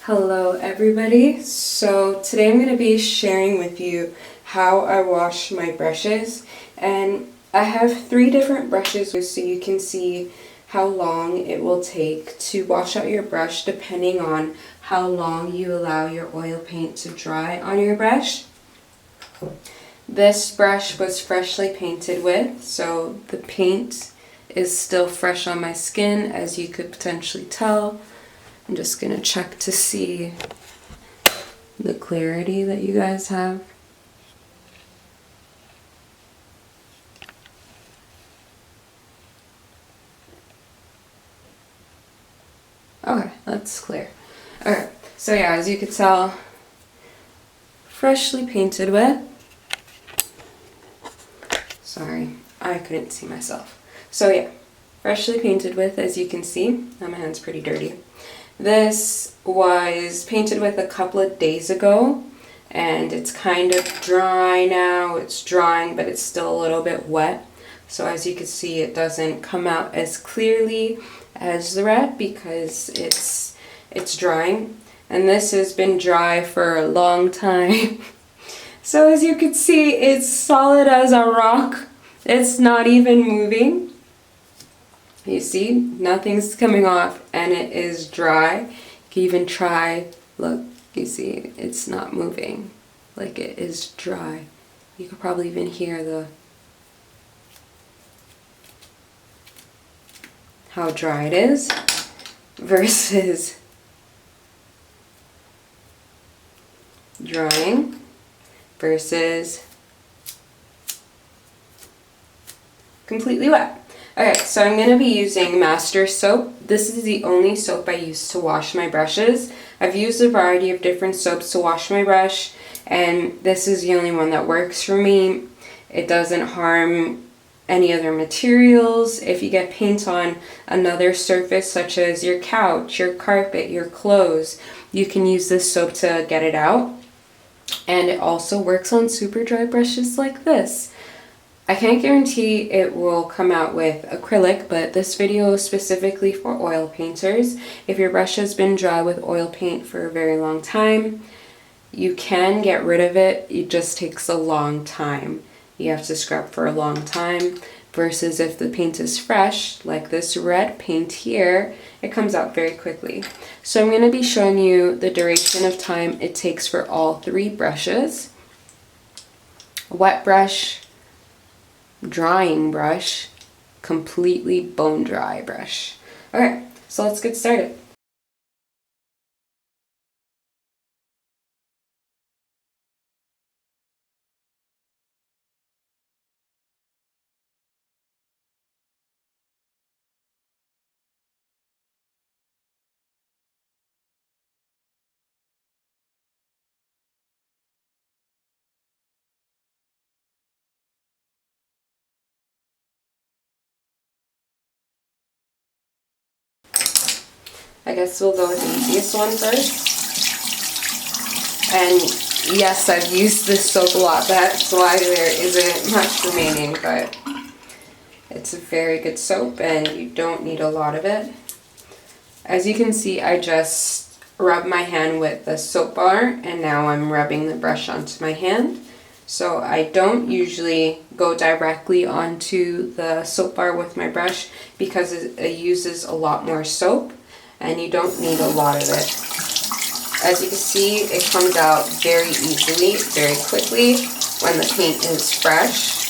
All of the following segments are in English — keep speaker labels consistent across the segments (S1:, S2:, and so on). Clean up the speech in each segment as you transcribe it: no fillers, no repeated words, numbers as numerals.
S1: Hello everybody. So today I'm going to be sharing with you how I wash my brushes, and I have 3 different brushes so you can see how long it will take to wash out your brush depending on how long you allow your oil paint to dry on your brush. This brush was freshly painted with, so the paint is still fresh on my skin, as you could potentially tell. I'm just going to check to see the clarity that you guys have. Okay, that's clear. Alright, so yeah, as you could tell, freshly painted with. Sorry, I couldn't see myself. So yeah, freshly painted with, as you can see. Now my hand's pretty dirty. This was painted with a couple of days ago, and it's kind of dry now. It's drying, but it's still a little bit wet. So as you can see, it doesn't come out as clearly as the red because it's drying. And this has been dry for a long time. So as you can see, it's solid as a rock. It's not even moving. You see, nothing's coming off and it is dry. You can even try, look, you see, it's not moving. Like, it is dry. You could probably even hear how dry it is versus drying versus completely wet. Okay, so I'm going to be using Master soap. This is the only soap I use to wash my brushes. I've used a variety of different soaps to wash my brush, and this is the only one that works for me. It doesn't harm any other materials. If you get paint on another surface such as your couch, your carpet, your clothes, you can use this soap to get it out. And it also works on super dry brushes like this. I can't guarantee it will come out with acrylic, but this video is specifically for oil painters. If your brush has been dry with oil paint for a very long time, you can get rid of it. It just takes a long time. You have to scrub for a long time, versus if the paint is fresh, like this red paint here, it comes out very quickly. So I'm going to be showing you the duration of time it takes for all 3 brushes. Wet brush, drying brush, completely bone dry brush. Okay, so let's get started. I guess we'll go with the easiest one first. And yes, I've used this soap a lot, that's why there isn't much remaining, but it's a very good soap and you don't need a lot of it. As you can see, I just rubbed my hand with the soap bar, and now I'm rubbing the brush onto my hand. So I don't usually go directly onto the soap bar with my brush because it uses a lot more soap, and you don't need a lot of it. As you can see, it comes out very easily, very quickly when the paint is fresh.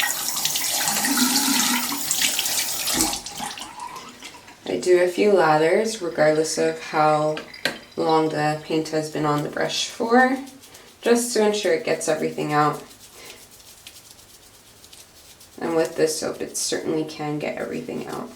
S1: I do a few lathers regardless of how long the paint has been on the brush for, just to ensure it gets everything out. And with this soap, it certainly can get everything out.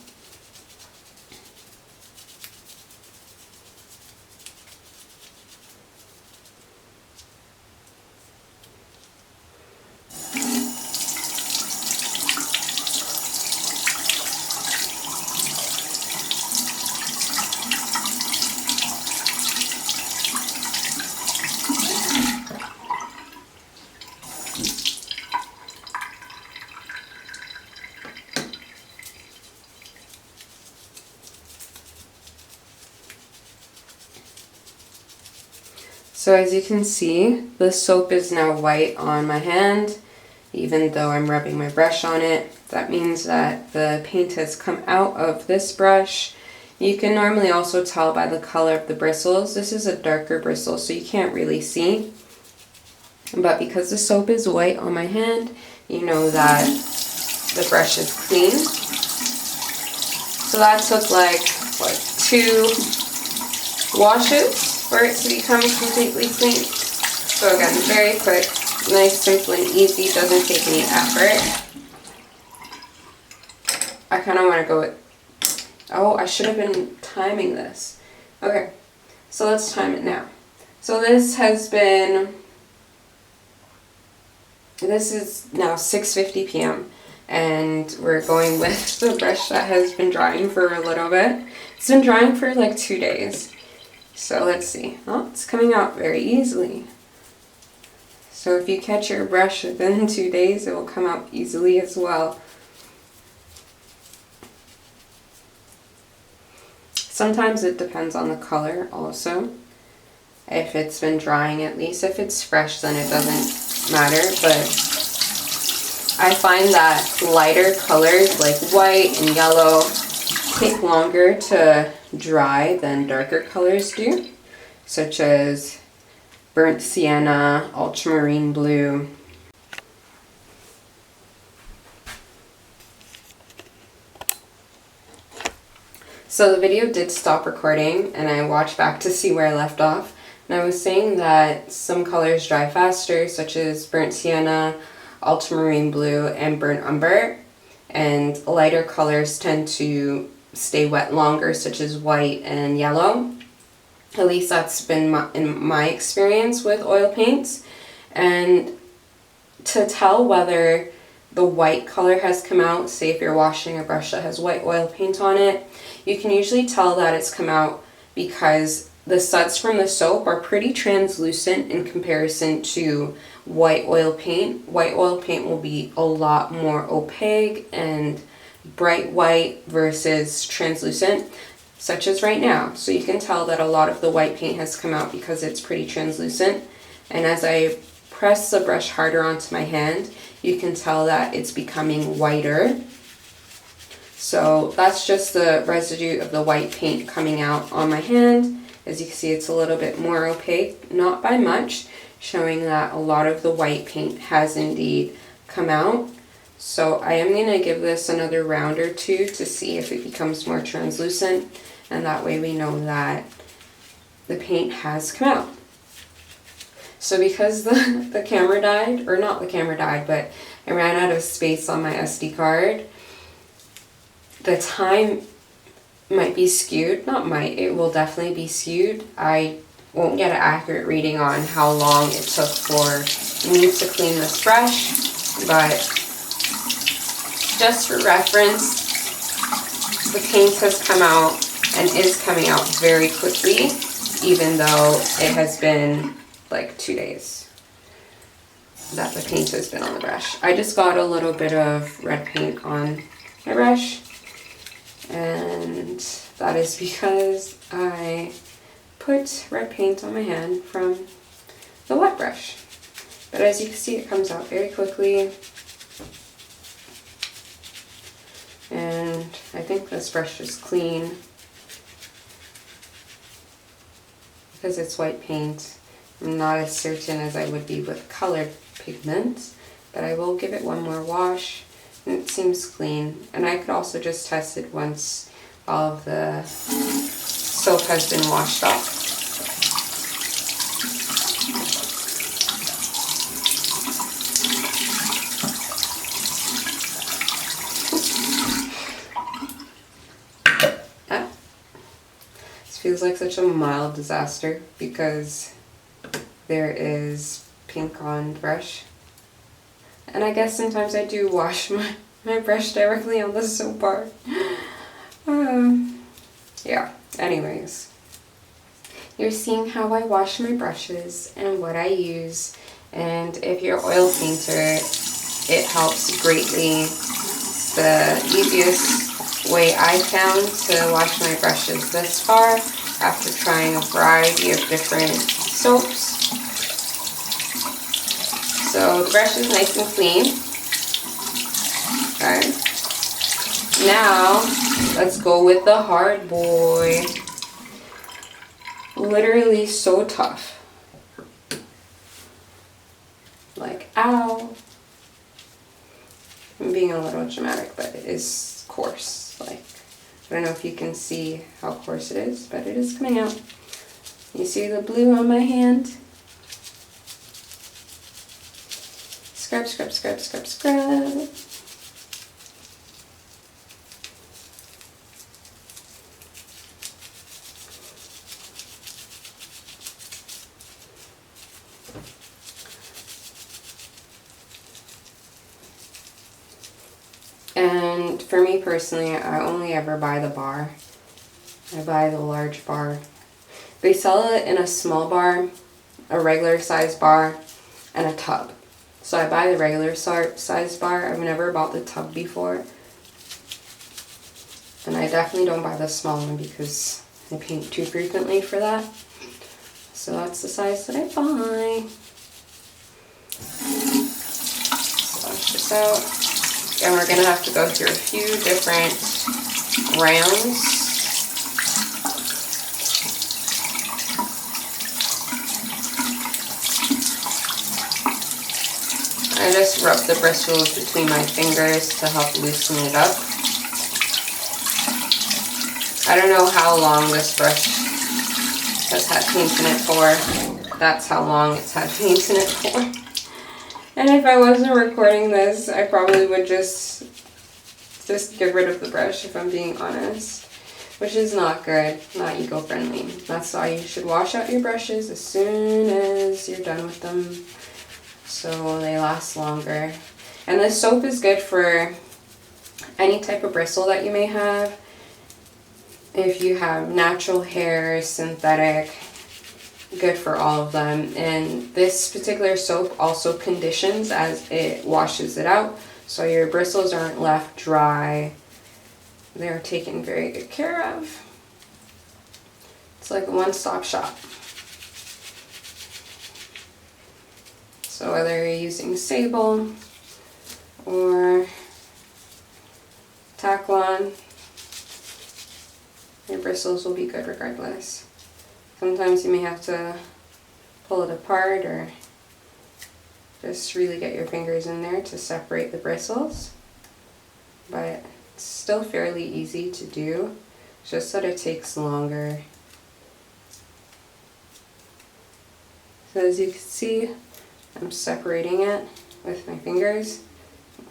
S1: So as you can see, the soap is now white on my hand, even though I'm rubbing my brush on it. That means that the paint has come out of this brush. You can normally also tell by the color of the bristles. This is a darker bristle, so you can't really see. But because the soap is white on my hand, you know that the brush is clean. So that took like, what, 2 washes for it to become completely clean. So again, very quick, nice, simple, and easy, doesn't take any effort. I kind of want to go with, oh, I should have been timing this. Okay, so let's time it now. So this is now 6:50 p.m. and we're going with the brush that has been drying for a little bit. It's been drying for like 2 days. So let's see. Oh, it's coming out very easily. So if you catch your brush within 2 days, it will come out easily as well. Sometimes it depends on the color also. If it's been drying, at least. If it's fresh, then it doesn't matter. But I find that lighter colors like white and yellow take longer to dry than darker colors do, such as burnt sienna, ultramarine blue. So the video did stop recording and I watched back to see where I left off. And I was saying that some colors dry faster, such as burnt sienna, ultramarine blue, and burnt umber. And lighter colors tend to stay wet longer, such as white and yellow. At least that's been in my experience with oil paints. And to tell whether the white color has come out, say if you're washing a brush that has white oil paint on it, you can usually tell that it's come out because the suds from the soap are pretty translucent in comparison to white oil paint. White oil paint will be a lot more opaque and bright white versus translucent, such as right now. So you can tell that a lot of the white paint has come out because it's pretty translucent. And as I press the brush harder onto my hand, you can tell that it's becoming whiter. So that's just the residue of the white paint coming out on my hand. As you can see, it's a little bit more opaque, not by much, showing that a lot of the white paint has indeed come out. So I am going to give this another round or two to see if it becomes more translucent, and that way we know that the paint has come out. So because the camera died, or not the camera died, but I ran out of space on my SD card, the time might be skewed. Not might, it will definitely be skewed. I won't get an accurate reading on how long it took for me to clean this brush, but just for reference, the paint has come out and is coming out very quickly, even though it has been like 2 days that the paint has been on the brush. I just got a little bit of red paint on my brush, and that is because I put red paint on my hand from the wet brush. But as you can see, it comes out very quickly. And I think this brush is clean because it's white paint. I'm not as certain as I would be with colored pigments, but I will give it one more wash, and it seems clean. And I could also just test it once all of the soap has been washed off. Feels like such a mild disaster because there is pink on brush. And I guess sometimes I do wash my brush directly on the soap bar. Yeah, anyways. You're seeing how I wash my brushes and what I use. And if you're an oil painter, it helps greatly. The easiest way I found to wash my brushes thus far, after trying a variety of different soaps, So the brush is nice and clean. Okay. Now, let's go with the hard boy. Literally so tough. Like, ow. I'm being a little dramatic, but it is coarse. Like, I don't know if you can see how coarse it is, but it is coming out. You see the blue on my hand? Scrub, scrub, scrub, scrub, scrub. And for me personally, I only ever buy the bar. I buy the large bar. They sell it in a small bar, a regular size bar, and a tub. So I buy the regular size bar. I've never bought the tub before. And I definitely don't buy the small one because I paint too frequently for that. So that's the size that I buy. So wash this out. And we're going to have to go through a few different rounds. I just rub the bristles between my fingers to help loosen it up. I don't know how long this brush has had paint in it for. That's how long it's had paint in it for. And if I wasn't recording this, I probably would just get rid of the brush, if I'm being honest. Which is not good, not eco-friendly. That's why you should wash out your brushes as soon as you're done with them, so they last longer. And this soap is good for any type of bristle that you may have. If you have natural hair, synthetic, good for all of them. And this particular soap also conditions as it washes it out, so your bristles aren't left dry. They're taken very good care of. It's like a one-stop shop. So whether you're using Sable or Taklon, your bristles will be good regardless. Sometimes you may have to pull it apart or just really get your fingers in there to separate the bristles. But it's still fairly easy to do, just that it takes longer. So as you can see, I'm separating it with my fingers,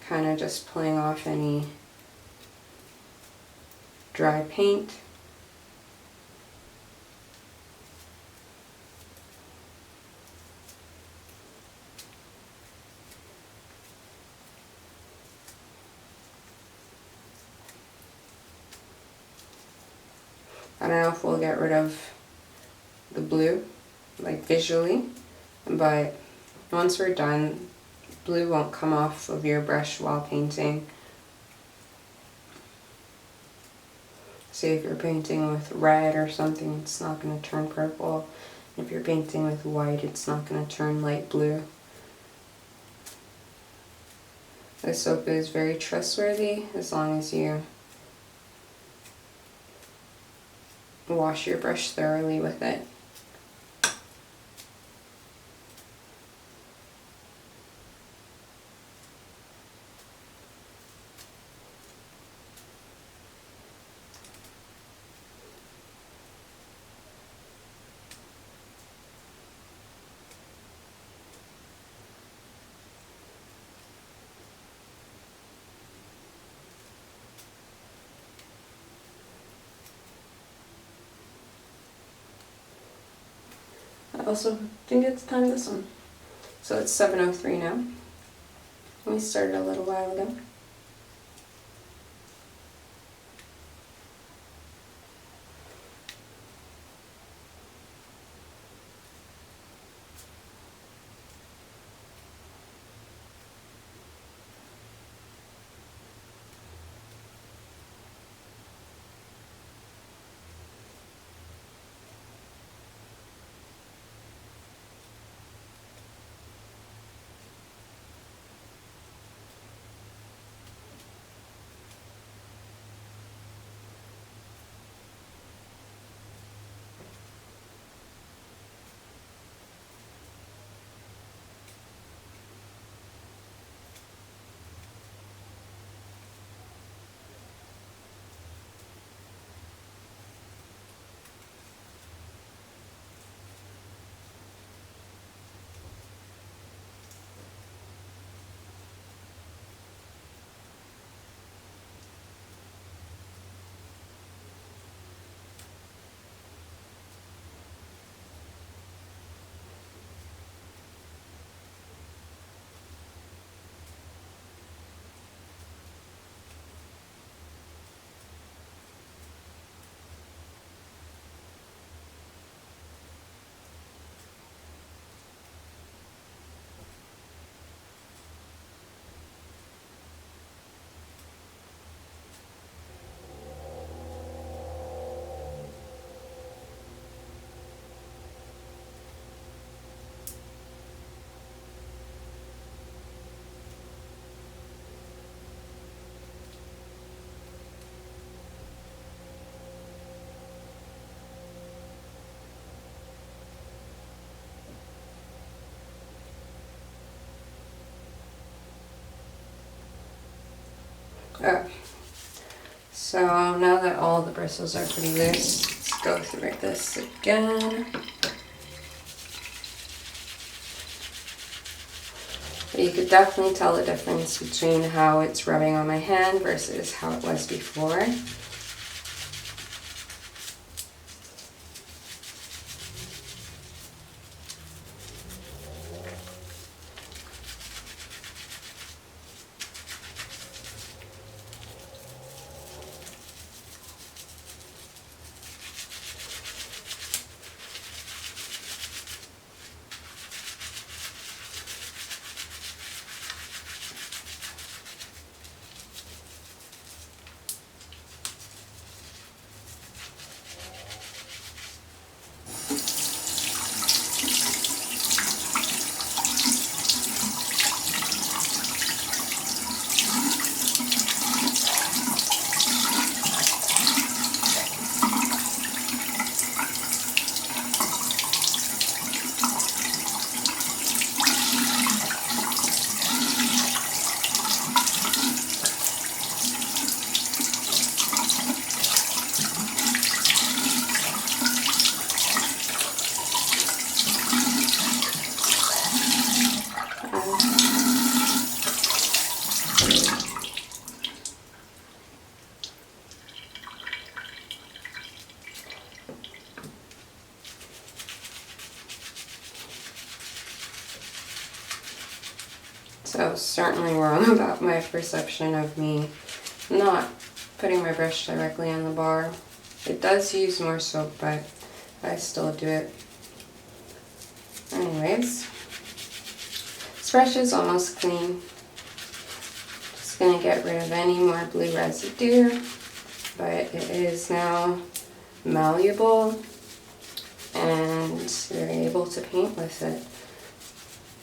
S1: kind of just pulling off any dry paint. I don't know if we'll get rid of the blue, like visually, but once we're done, blue won't come off of your brush while painting. Say if you're painting with red or something, it's not going to turn purple. If you're painting with white, it's not going to turn light blue. This soap is very trustworthy as long as you wash your brush thoroughly with it. I also think it's time this one. So it's 7:03 now. We started a little while ago. Okay. So now that all the bristles are pretty loose, let's go through this again. But you could definitely tell the difference between how it's rubbing on my hand versus how it was before. So I was certainly wrong about my perception of me not putting my brush directly on the bar. It does use more soap, but I still do it. Anyways, this brush is almost clean. Just gonna get rid of any more blue residue, but it is now malleable and you're able to paint with it.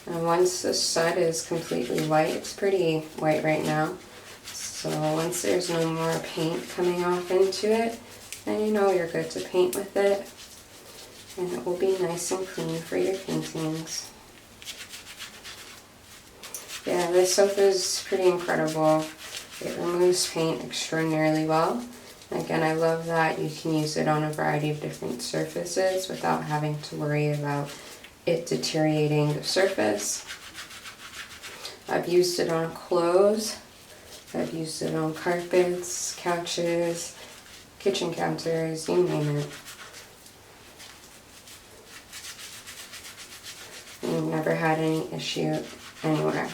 S1: And once the side is completely white, it's pretty white right now, so once there's no more paint coming off into it, then you know you're good to paint with it, and it will be nice and clean for your paintings. Yeah, this soap is pretty incredible. It removes paint extraordinarily well. And again, I love that you can use it on a variety of different surfaces without having to worry about it deteriorating the surface. I've used it on clothes, I've used it on carpets, couches, kitchen counters, you name it. And I've never had any issue anywhere.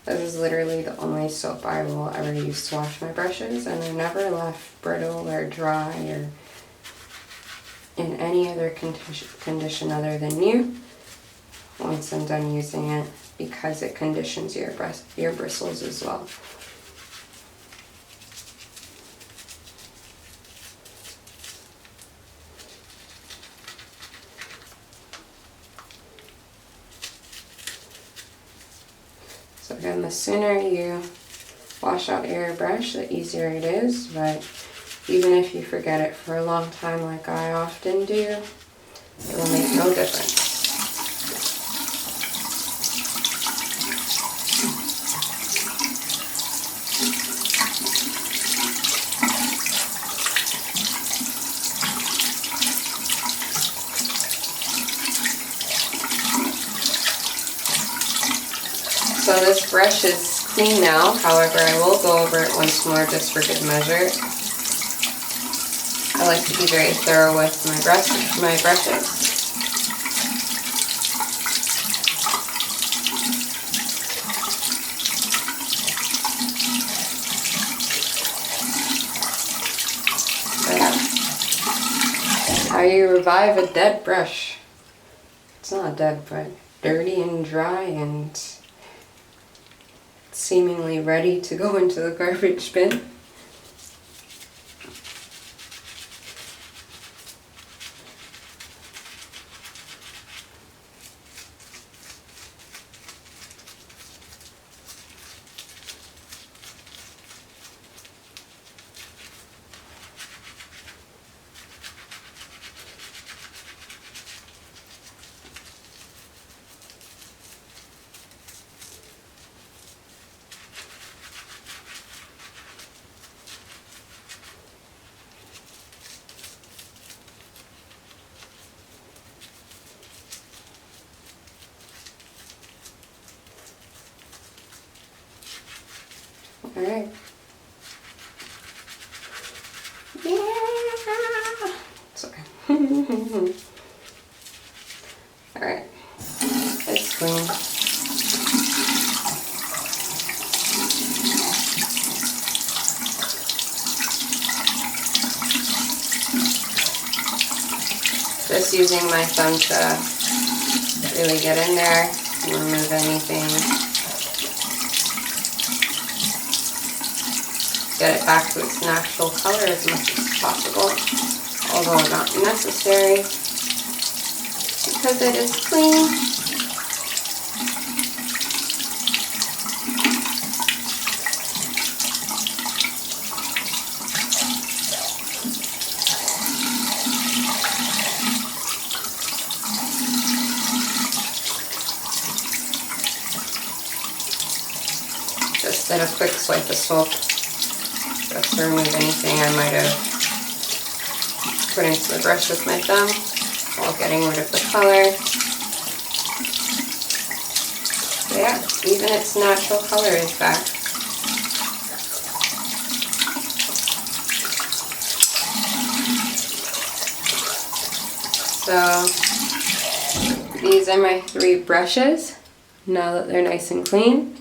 S1: This is literally the only soap I will ever use to wash my brushes, and they're never left brittle or dry or in any other condition other than new once I'm done using it, because it conditions your bristles as well. So again, the sooner you wash out your brush, the easier it is, but even if you forget it for a long time like I often do, it will make no difference. So this brush is clean now, however I will go over it once more just for good measure. I like to be very thorough with my brushes. So yeah. How you revive a dead brush. It's not dead, but dirty and dry and seemingly ready to go into the garbage bin. Alright. Yeah! Sorry. Alright. It's clean. Just using my thumb to really get in there and remove anything. Get it back to its natural color as much as possible, although not necessary because it is clean. Just did a quick swipe of soap just to remove anything I might have put into the brush with my thumb while getting rid of the color. So yeah, even its natural color is back. So these are my 3 brushes now that they're nice and clean.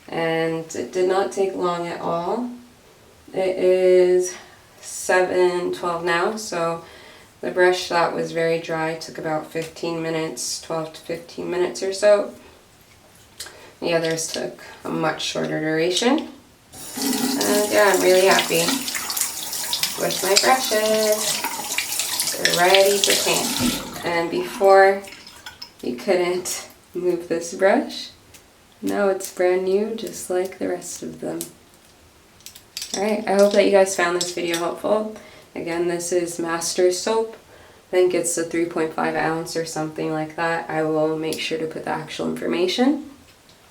S1: And it did not take long at all. It is 7:12 now, so the brush that was very dry took about 15 minutes, 12 to 15 minutes or so. The others took a much shorter duration. And yeah, I'm really happy with my brushes. They're ready to paint. And before, you couldn't move this brush. Now it's brand new, just like the rest of them. Alright, I hope that you guys found this video helpful. Again, this is Master Soap. I think it's a 3.5 ounce or something like that. I will make sure to put the actual information.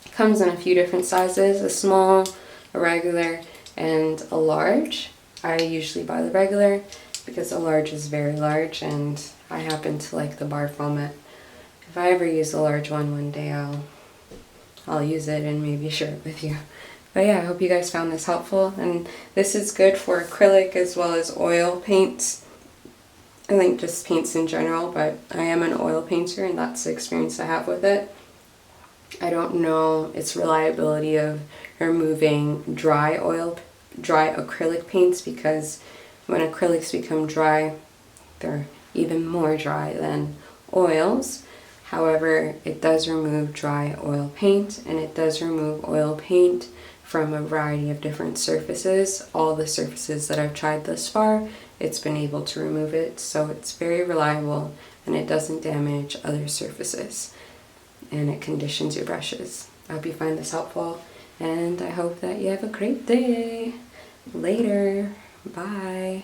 S1: It comes in a few different sizes, a small, a regular, and a large. I usually buy the regular because the large is very large and I happen to like the bar format. If I ever use the large one day, I'll use it and maybe share it with you. But yeah, I hope you guys found this helpful, and this is good for acrylic as well as oil paints. I think just paints in general, but I am an oil painter and that's the experience I have with it. I don't know its reliability of removing dry acrylic paints, because when acrylics become dry, they're even more dry than oils. However, it does remove dry oil paint, and it does remove oil paint from a variety of different surfaces. All the surfaces that I've tried thus far, it's been able to remove it, so it's very reliable and it doesn't damage other surfaces, and it conditions your brushes. I hope you find this helpful, and I hope that you have a great day. Later. Bye.